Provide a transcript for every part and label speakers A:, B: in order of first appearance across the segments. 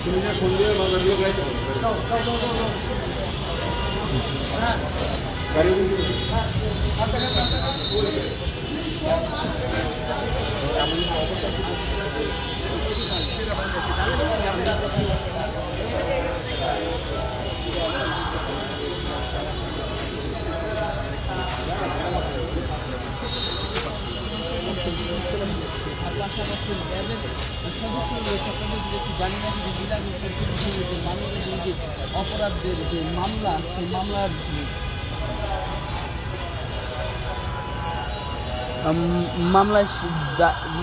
A: তুমি যা ফোন দিয়ে বাজারগুলো গাইতে পারো গাড়ি
B: পাশাপাশি র্যাবের সদস্য রয়েছে। আপনাদের যদি একটু জানি না যে বিভাগীয় যে মানবের যে অপরাধের যে মামলা, সেই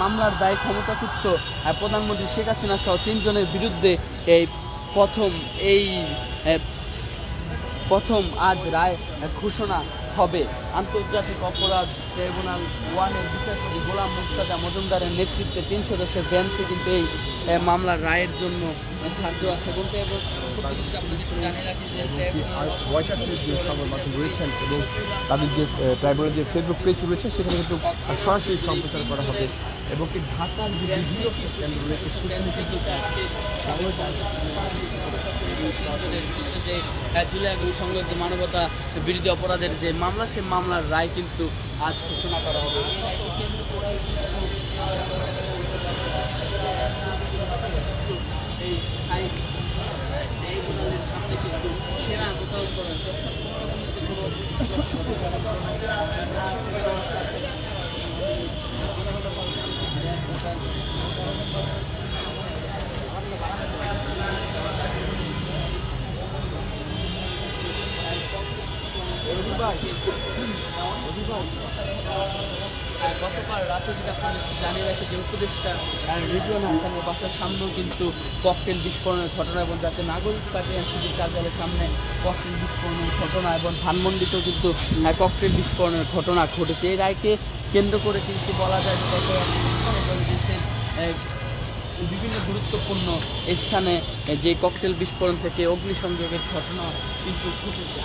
B: মামলার দায় ক্ষমতাচ্যুত প্রধানমন্ত্রী শেখ হাসিনা সহ 3 জনের বিরুদ্ধে এই প্রথম আজ রায় ঘোষণা হবে। আন্তর্জাতিক অপরাধ ট্রাইব্যুনাল 1-এর বিচারপতি গোলাম মুর্তজা মজুমদারের নেতৃত্বে 3 সদস্যের বেঞ্চে কিন্তু এই মামলার রায়ের জন্য ধার্য আছে। বলতে জানিয়ে রাখি যে
A: রয়েছেন এবং তাদের যে ট্রাইব্যুনালের যে ফেসবুক পেজ রয়েছে সেখানে কিন্তু সরাসরি সম্প্রচার করা হবে এবং কি ঢাকার যে বিভিন্ন কেন্দ্র রয়েছে
B: যে জুলাই আগস্ট সংঘর্ষ মানবতা বিরোধী অপরাধের যে মামলা, সে মামলার রায় কিন্তু আজ ঘোষণা করা হবে। এই সামনে কিন্তু সেনা মোতায়েন করা হয়েছে। গতকাল রাতে যদি আপনাদের জানিয়ে রাখি যে উপদেষ্টা রিজওয়ান হাসানের বাসার সামনেও কিন্তু ককটেল বিস্ফোরণের ঘটনা এবং যাতে নাগরিক পার্টি এনসিপির কার্যালয়ের সামনে ককটেল বিস্ফোরণের ঘটনা এবং ধানমন্ডিতেও কিন্তু ককটেল বিস্ফোরণের ঘটনা ঘটেছে। এই রায়কে কেন্দ্র করে কিন্তু বলা যায় যে দেশের বিভিন্ন গুরুত্বপূর্ণ স্থানে যে ককটেল বিস্ফোরণ থেকে অগ্নিসংযোগের ঘটনা কিন্তু ঘটেছে।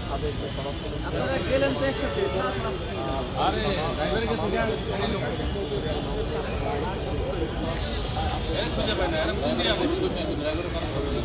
A: সাবেক
B: আপনারা গেলেন তো একসাথে। আরে ড্রাইভারের কাছে খুঁজে পাই না, ফোন দিয়ে আমি ড্রাইভারের কথা বলছি।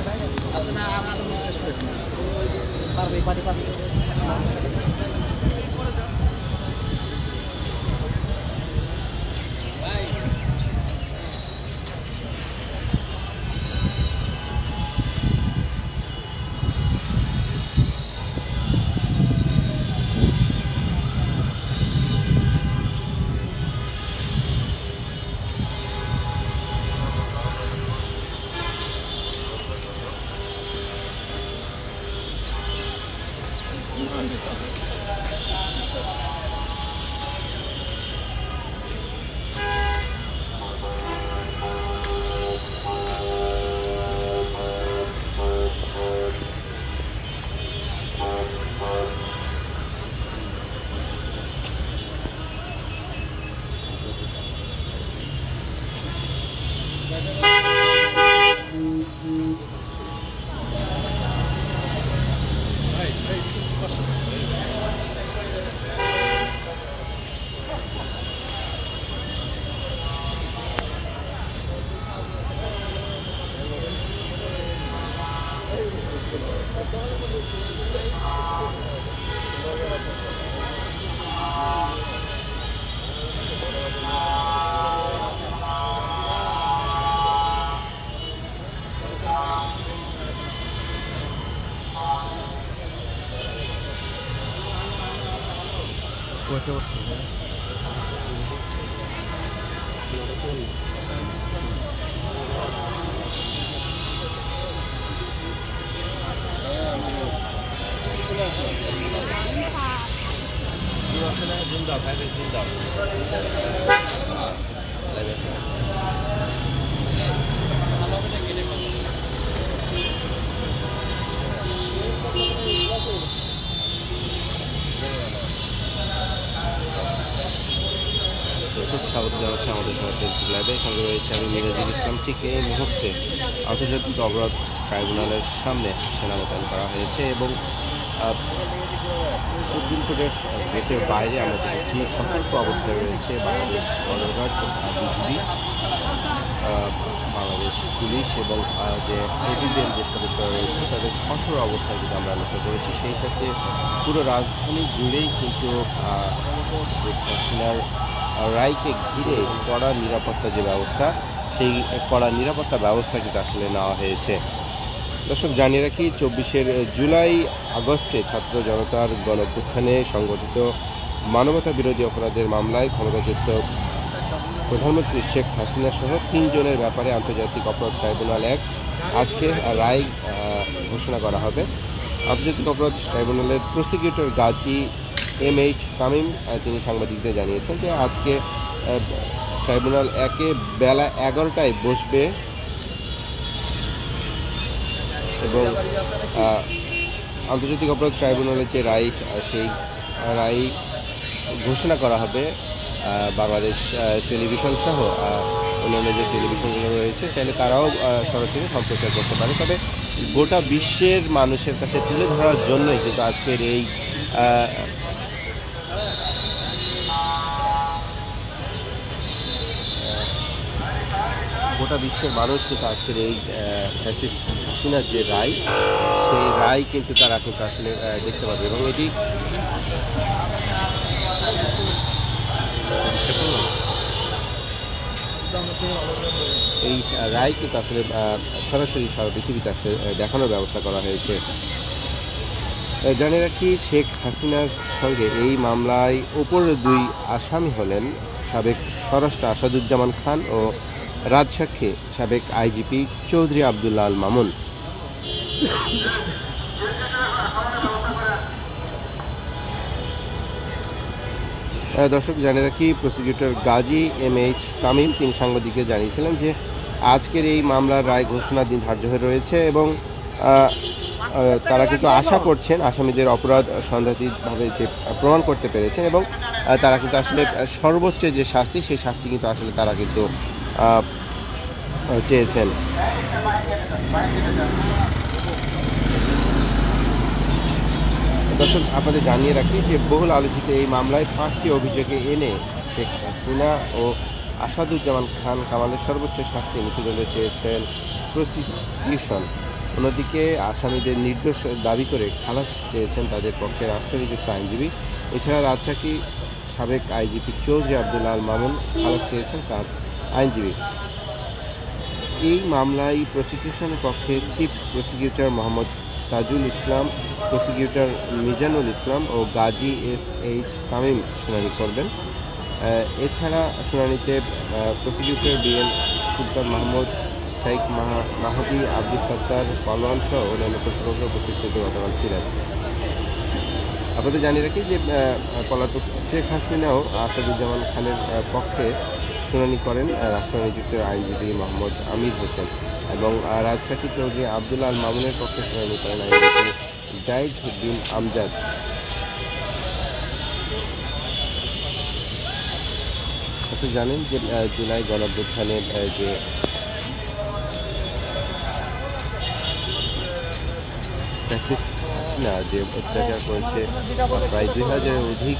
A: বাইরে
C: স্বাগত জানাচ্ছি আমাদের সঙ্গে ফেসবুক লাইভে। সঙ্গে রয়েছে আমি মিরাজুল ইসলাম। ঠিক এই মুহূর্তে আন্তর্জাতিক অপরাধ ট্রাইব্যুনালের সামনে সেনা মোতায়েন করা হয়েছে এবং সুপ্রিম কোর্টের গেটের বাইরে আমরা দেখেছি সতর্ক অবস্থায় রয়েছে Bangladesh border guard, BGB, Bangladesh police এবং যে এবিবিএন যে সদস্যরা রয়েছে তাদের কঠোর অবস্থায় কিন্তু আমরা লক্ষ্য করেছি। সেই সাথে পুরো রাজধানী জুড়েই কিন্তু শেখ হাসিনার রায়কে ঘিরে কড়া নিরাপত্তা যে ব্যবস্থা, সেই কড়া নিরাপত্তা ব্যবস্থা কিন্তু আসলে নেওয়া হয়েছে। দর্শক জানিয়ে রাখি, 24 জুলাই আগস্টে ছাত্র জনতার গণঅভ্যুত্থানে সংগঠিত মানবতা বিরোধী অপরাধের মামলায় ক্ষমতাচ্যুত প্রধানমন্ত্রী শেখ হাসিনা সহ 3 জনের ব্যাপারে আন্তর্জাতিক অপরাধ ট্রাইব্যুনাল 1 আজকে রায় ঘোষণা করা হবে। আন্তর্জাতিক অপরাধ ট্রাইব্যুনালের প্রসিকিউটর গাজী MH তামিম তিনি সাংবাদিকদের জানিয়েছেন যে আজকে ট্রাইব্যুনাল 1-এ বেলা 11টায় বসবে এবং আন্তর্জাতিক অপরাধ ট্রাইব্যুনালের যে রায়, সেই রায় ঘোষণা করা হবে। বাংলাদেশ টেলিভিশন সহ অন্যান্য যে টেলিভিশনগুলো রয়েছে চাইলে তারাও সরাসরি সম্প্রচার করতে পারে। তবে গোটা বিশ্বের মানুষের কাছে তুলে ধরার জন্যই কিন্তু আজকের এই গোটা বিশ্বের মানুষ কিন্তু আজকের এই ফ্যাসিস্ট হাসিনার যে রায়, সেই রায় কিন্তু তারা কিন্তু আসলে দেখতে পাবে এবং এটি এই রায় কিন্তু আসলে সরাসরি সারা পৃথিবীতে আসলে দেখানোর ব্যবস্থা করা হয়েছে। জানিয়ে রাখি, শেখ হাসিনার সঙ্গে এই মামলায় অপর 2 আসামি হলেন সাবেক স্বরাষ্ট্র আসাদুজ্জামান খান ও রাজসাক্ষী সাবেক আইজিপি চৌধুরী আবদুল্লাহ আল মামুন। দর্শক জানিয়ে রাখি, প্রসিকিউটর গাজী MH তামিম তিনি সাংবাদিকদের জানিয়েছিলেন যে আজকের এই মামলার রায় ঘোষণার দিন ধার্য হয়ে রয়েছে এবং তারা কিন্তু আশা করছেন আসামিদের অপরাধ সন্দেহাতীতভাবে যে প্রমাণ করতে পেরেছেন এবং তারা কিন্তু আসলে সর্বোচ্চ যে শাস্তি, সেই শাস্তি কিন্তু আসলে তারা কিন্তু চেয়েছেন। দর্শক আপনাদের জানিয়ে রাখি যে বহুল আলোচিত এই মামলায় 5টি অভিযোগে এনে শেখ হাসিনা ও আসাদুজ্জামান খান কামালের সর্বোচ্চ শাস্তি মৃত্যুদণ্ড চেয়েছেন প্রসিকিউশন। অন্যদিকে আসামিদের নির্দোষ দাবি করে খালাস চেয়েছেন তাদের পক্ষে রাষ্ট্রনিযুক্ত আইনজীবী। এছাড়া রাজশাহী সাবেক আইজিপি চৌধুরী আবদুল্লাহ আল মামুন খালাস চেয়েছেন তার আইনজীবী। এই মামলায় প্রসিকিউশনের পক্ষে chief prosecutor Mohammad Tajul Islam, prosecutor Mizanul Islam ও গাজী SH তামিম শুনানি করবেন। এছাড়া শুনানিতে প্রসিকিউটর BN সুলতান মাহমুদ, শাইখ মাহাদি, আব্দুল সত্তার পালোয়ান সহ অন্যান্য প্রতিপক্ষ উপস্থিত গতকাল ছিলেন। আপনাদের জানিয়ে রাখি যে পলাতক শেখ হাসিনাও আসাদুজ্জামান খানের পক্ষে শুনানি করেন রাষ্ট্রনিযুক্ত আইনজীবী মোহাম্মদ আমির হোসেন এবং রাজশাহী চৌধুরী আবদুল্লাহ আল মামুনের পক্ষে শুনানি করেন আইনজীবী জাহিদ বিন আমজাদ। জানেন যে জুলাই গণঅভ্যুত্থানের যে ফ্যাসিস্ট হাসিনা যে অত্যাচার করেছে, প্রায় 2000-এর অধিক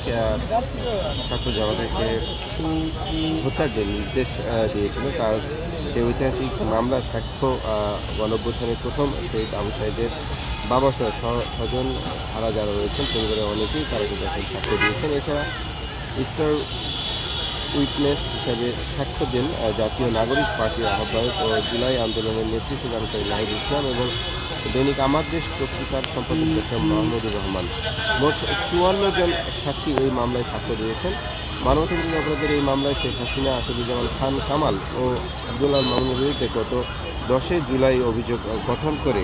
C: ছাত্র জনতাকে হত্যার যে নির্দেশ দিয়েছিল, তার সেই ঐতিহাসিক মামলার সাক্ষ্য গণঅভ্যুত্থানের প্রথম শহীদ আবু সাঈদের বাবা সহ স্বজন হারা যারা রয়েছেন পরিবারের অনেকেই তারা কিন্তু সাক্ষ্য দিয়েছেন। এছাড়া উইটনেস হিসাবে সাক্ষ্য দেন জাতীয় নাগরিক পার্টির আহ্বায়ক ও জুলাই আন্দোলনের নেতৃত্ব দানকারী নাহিদ ইসলাম এবং দৈনিক আমার দেশ পত্রিকার সম্পাদক ডক্টর মাহমুদুর রহমান। মোট 54 জন সাক্ষী এই মামলায় সাক্ষ্য দিয়েছেন। মানবতাবিরোধী অপরাধের এই মামলায় শেখ হাসিনা, আসাদুজ্জামান খান কামাল ও আব্দুল মামুনের বিরুদ্ধে গত 10 জুলাই অভিযোগ গঠন করে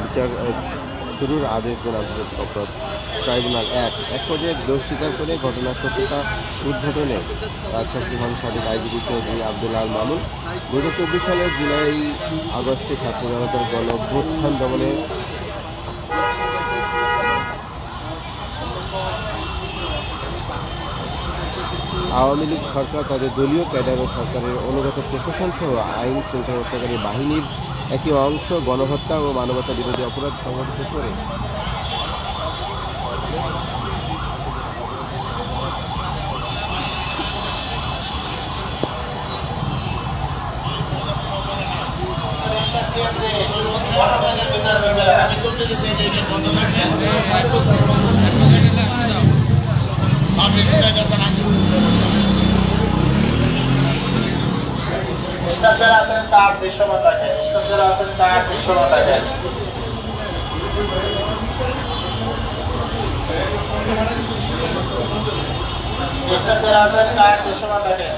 C: বিচার শুরুর আদেশ দেন আন্তর্জাতিক অপরাধ ট্রাইব্যুনাল। এক পর্যায়ে দোষ স্বীকার করে ঘটনার সত্যতা উদ্ঘাটনে রাজসাক্ষী হন সাবেক আইজিপি চৌধুরী আব্দুল মামুন। 2024 সালের জুলাই আগস্টে ছাত্র জনতার গণ অভ্যুত্থান দমনে আওয়ামী লীগ সরকার তাদের দলীয় ক্যাডার ও সরকারের অনুগত প্রশাসন সহ আইন শৃঙ্খলা রক্ষাকারী বাহিনীর একটি অংশ গণহত্যা ও মানবতা বিরোধী অপরাধ সংঘটিত করে
D: স্টাফের আছেন তার দৃশ্যমান রাখেন, স্টাফের আছেন তার দৃশ্যমান রাখেন। স্টাফের আছেন তার দৃশ্যমান রাখেন। স্টাফের আছেন তার দৃশ্যমান রাখেন।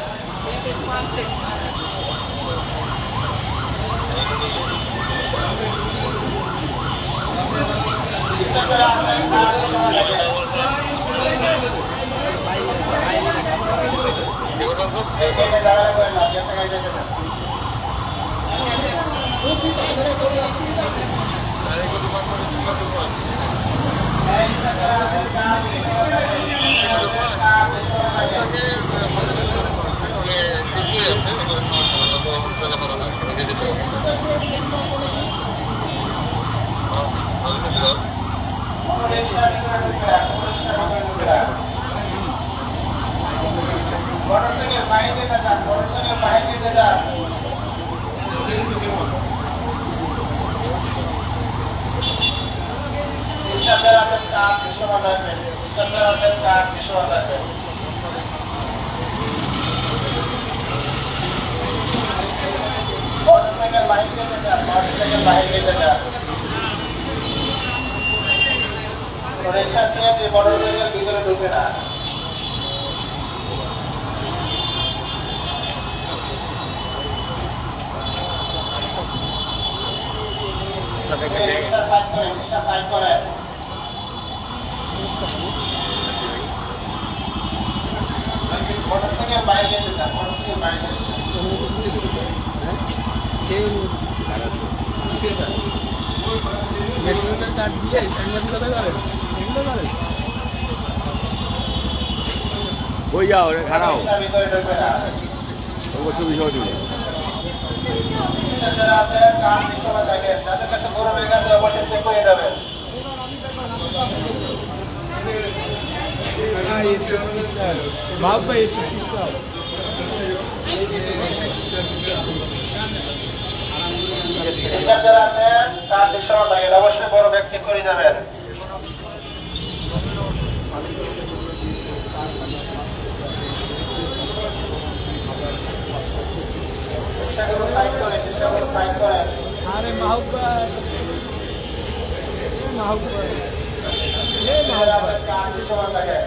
D: মোটরসাইকেল বাইরে নিতে যান, মোটরসাইকেল বাইরে নিতে যান। স্টাফের আছেন তার দৃশ্যমান রাখবেন, স্টাফের আছেন তার দৃশ্যমান রাখবেন। মোটরসাইকেল বাইরে নিতে যান, মোটরসাইকেল বাইরে নিতে যান। রেশা দিয়ে যে মোটরসাইকেল ভিতরে ঢুকে না। মোটরসাইকেল বাইরে যেতে চান, মোটরসাইকেল বাইরে ভিতরে ঢুকবে না। যাদের কাছে গরমের কাছে অবশ্যই চেক করে যাবেন। যারা আছেন তার দৃশ্যমান থাকেন, অবশ্যই বড় ব্যাগ চেক করে যাবেন।
A: আরে মাহবুব ভাই, মাহবুব ভাই,
D: তার দৃশ্যমান থাকেন।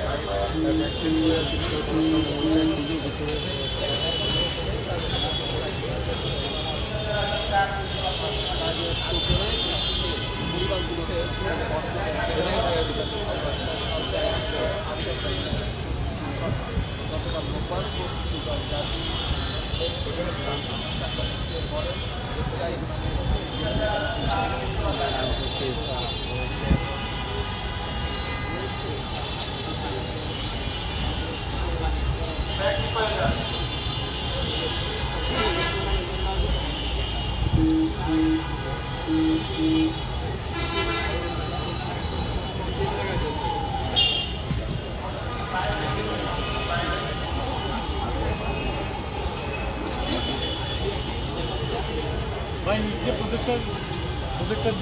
A: ভাই নিজে প্রজেক্টর